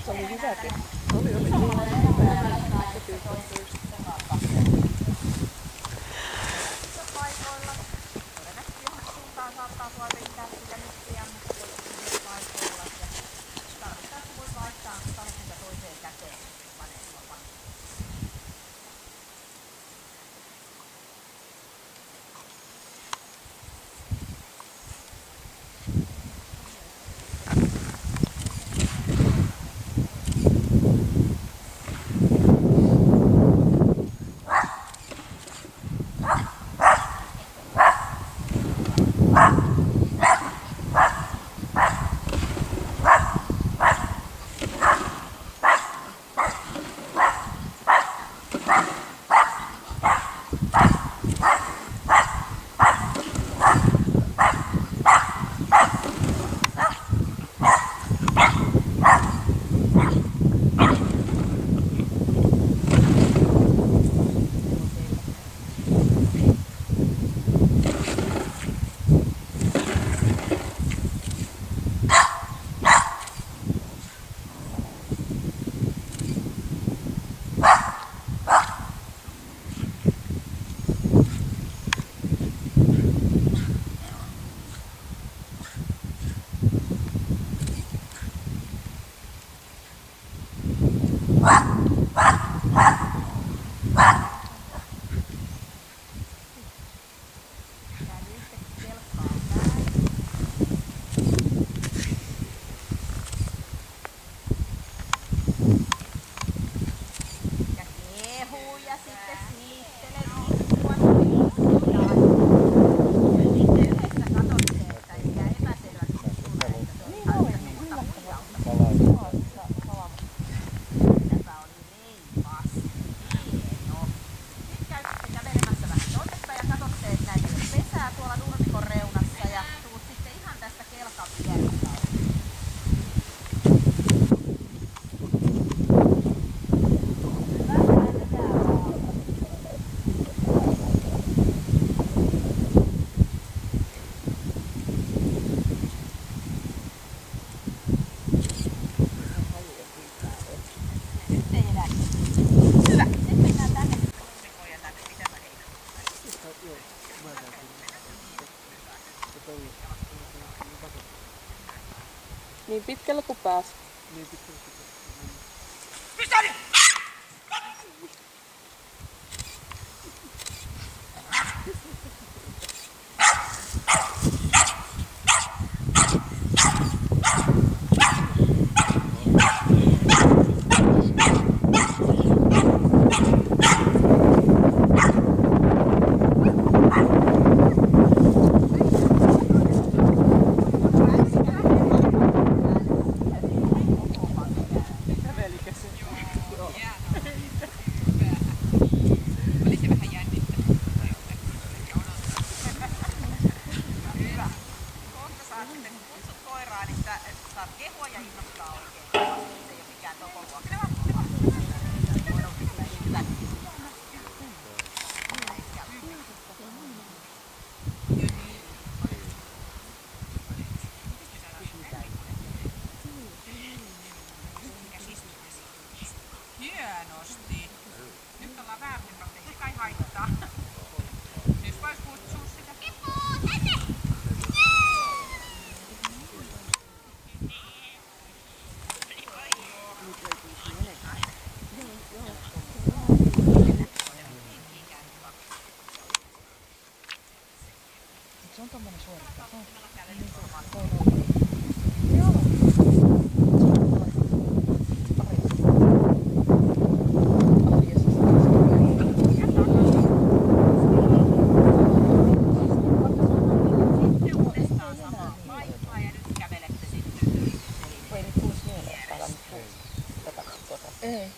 Se oli hyväkin. Oli. Paikoilla. Todennäköisesti johonkin suuntaan saattaa tuoda riittää sitä nyttiä, mutta toivottavasti paikoilla. Tarvittaessa voi vaihtaa talkinta toiseen käteen paneelilla paneelilla. Niin pitkällä kuin pääs. Niin pitkällä kuin pääs. Pistäni! Hienosti. Nyt ollaan väärin, ei se kai haittaa. Nyt vois kutsua sitä. Pippu, tänne! Se on tommonen suorittaa. Ei.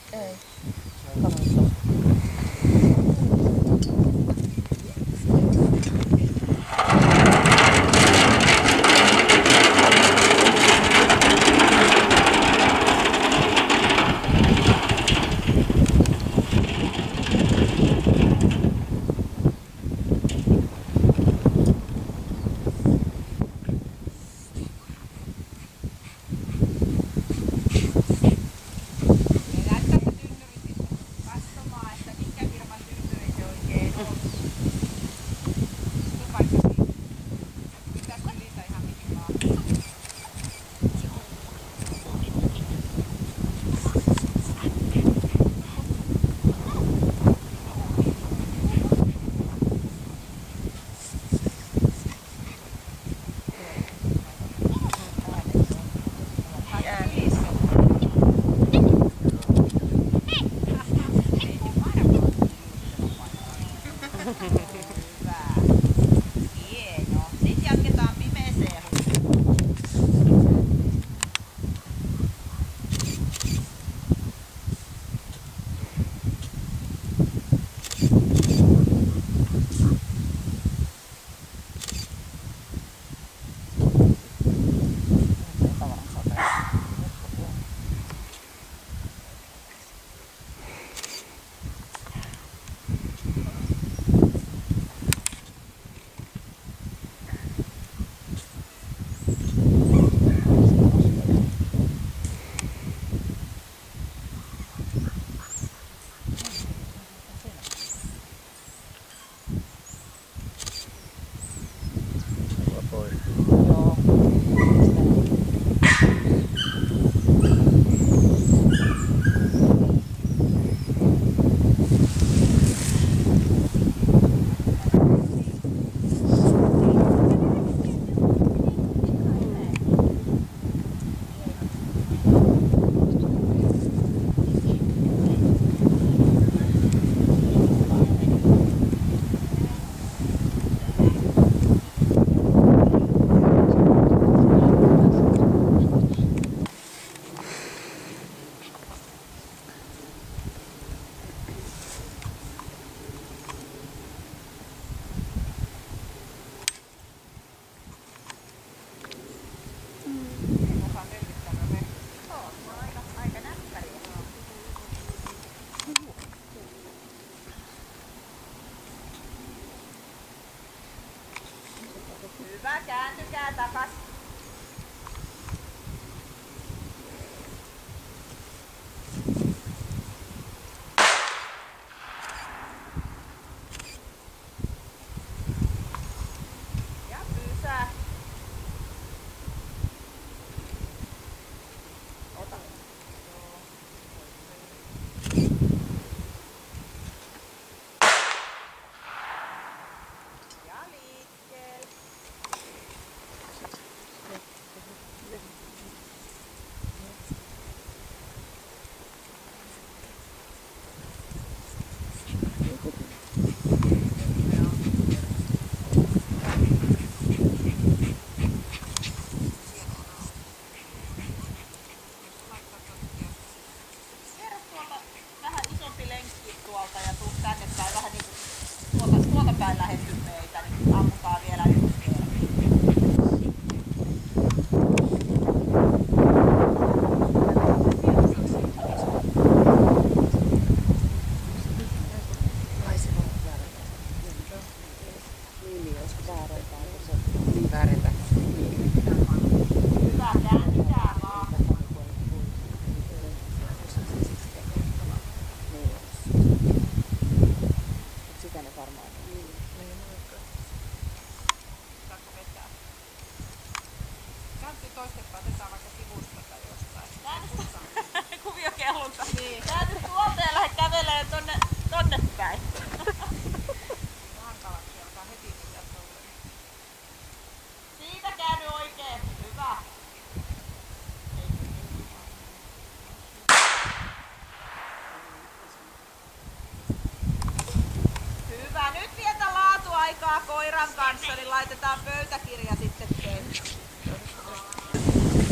koiran kanssa, niin laitetaan pöytäkirja sitten teille.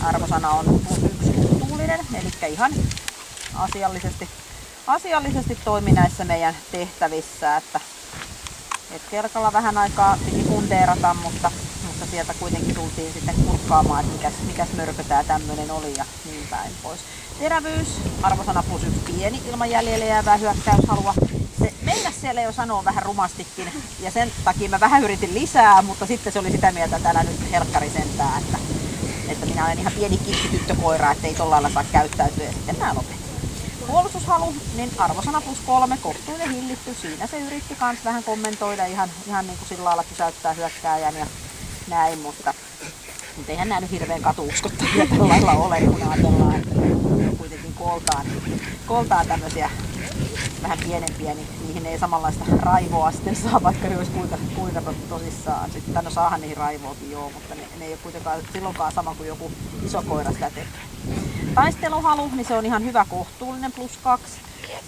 Arvosana on +1 kohtuullinen, eli ihan asiallisesti toimi näissä meidän tehtävissä, että kelkalla vähän aikaa piti fundeerata, mutta sieltä kuitenkin tultiin sitten kurkkaamaan, että mikäs mörkö tää tämmönen oli ja niin päin pois. Terävyys, arvosana +1 pieni ilman jäljelle jäävää hyökkäyshalua. Se meinas siellä jo sanoo vähän rumastikin ja sen takia mä vähän yritin lisää, mutta sitten se oli sitä mieltä, että älä nyt helkkari sentää, että minä olen ihan pieni kittityttökoira, ettei tolla lailla saa käyttäytyä ja sitten mä lopetin. Puolustushalu, niin arvosana +3, kohtuuden hillitty. Siinä se yritti kans vähän kommentoida ihan niin kuin sillä lailla pysäyttää hyökkääjän ja näin, mutta eihän nää nyt hirveän katuuskottavia tällä lailla ole, kun ajatellaan, että kuitenkin kooltaan tämmöisiä vähän pienempiä, niin niihin ei samanlaista raivoa sitten saa, vaikka ne olisi kuinka tosissaan. Sitten no saahan niihin raivoakin joo, mutta ne ei ole kuitenkaan silloinkaan sama kuin joku iso koira sitä tekee. Taisteluhalu, niin se on ihan hyvä kohtuullinen +2.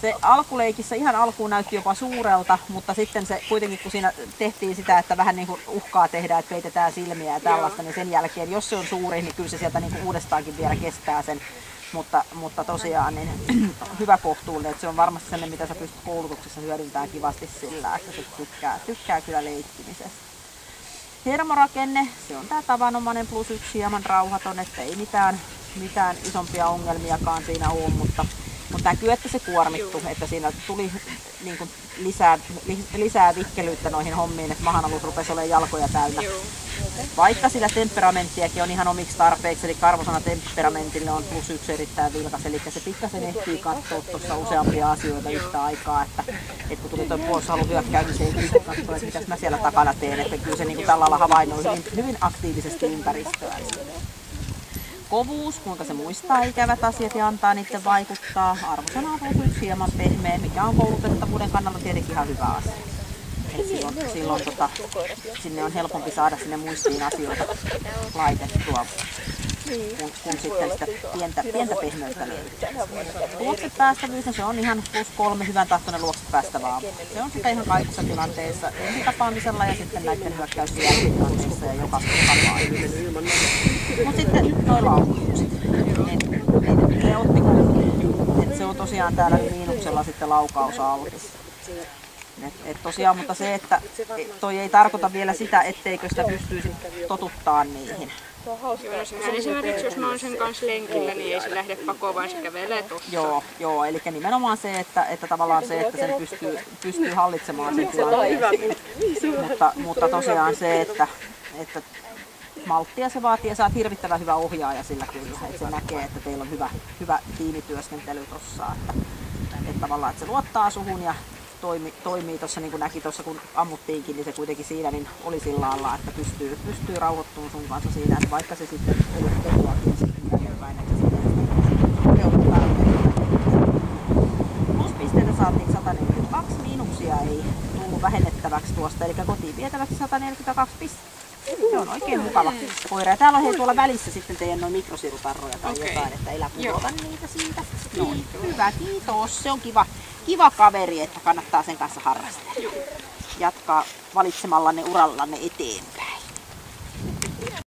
Se alkuleikissä ihan alkuun näytti jopa suurelta, mutta sitten se kuitenkin kun siinä tehtiin sitä, että vähän niin kuin uhkaa tehdä, että peitetään silmiä ja tällaista, niin sen jälkeen jos se on suuri, niin kyllä se sieltä niin kuin uudestaankin vielä kestää sen. Mutta tosiaan niin hyvä kohtuullinen, että se on varmasti sellainen, mitä sä pystyt koulutuksessa hyödyntämään kivasti sillä, että se tykkää kyllä leikkimisestä. Hermorakenne, se on tää tavanomainen +1 hieman rauhaton, että ei mitään isompia ongelmiakaan siinä ole, mutta näkyy, että se kuormittui, että siinä tuli niin kuin lisää vikkelyyttä noihin hommiin, että mahan alus rupesi olemaan jalkoja täynnä. Vaikka sillä temperamenttiakin on ihan omiksi tarpeiksi, eli arvosana temperamentille on +1 erittäin vilkas, eli se pikkasen ehtii katsoa tuossa useampia asioita yhtä aikaa, että kun tuli tuo puolustushaluhyökkäys, niin se ei pysty katsoa, että mitäs mä siellä takana teen, että kyllä se niin kuin tällä lailla havainnoi hyvin aktiivisesti ympäristöä. Kovuus, kuinka se muistaa ikävät asiat ja antaa niiden vaikuttaa. Arvosana on +1 hieman pehmeä, mikä on koulutettavuuden kannalta tietenkin ihan hyvä asia. Silloin sinne on helpompi saada sinne muistiin asioita laitettua, kun sitten sitä pientä pehmeyttä löytyy. Luokset päästävyys, se on ihan +3 hyvän tahtoinen luokset päästävää. Se on sitä ihan kaikissa tilanteissa, tapaamisella ja sitten näiden hyökkäysten jälkeen ja joka mutta sitten noi laukaukset, ne otti kohdalla. Se on tosiaan täällä miinuksella sitten laukausauki. Tosiaan, mutta se, että toi ei tarkoita vielä sitä, etteikö sitä pystyisi totuttaa niihin. Esimerkiksi jos mä oon sen kanssa lenkillä, niin ei se lähde pakoon, vaan se kävelee tuossa. Joo, eli nimenomaan se, että tavallaan se, että sen pystyy hallitsemaan sen tilanteen. Mutta tosiaan se, että malttia se vaatii ja sä oot hirvittävän hyvä ohjaaja sillä kyllä, että se näkee, että teillä on hyvä tiimityöskentely tossa, että tavallaan että se luottaa suhun ja toimii tuossa niin kuin näki tuossa kun ammuttiinkin, niin se kuitenkin siinä niin oli sillä lailla, että pystyy rauhoittumaan sun kanssa siinä, että vaikka se sitten oli tekoakin sitten päin, että pluspisteitä saatiin 142, miinuksia ei tullut vähennettäväksi tuosta, eli kotiin vietäväksi 142 pistettä. Se on oikein mukava koira. Ja täällä on tuolla välissä sitten teidän noin mikrosirutarroja tai jotain, että ei pudota niitä siitä. No, hyvä, kiitos. Se on kiva kaveri, että kannattaa sen kanssa harrastella. Jatkaa valitsemallanne urallanne eteenpäin.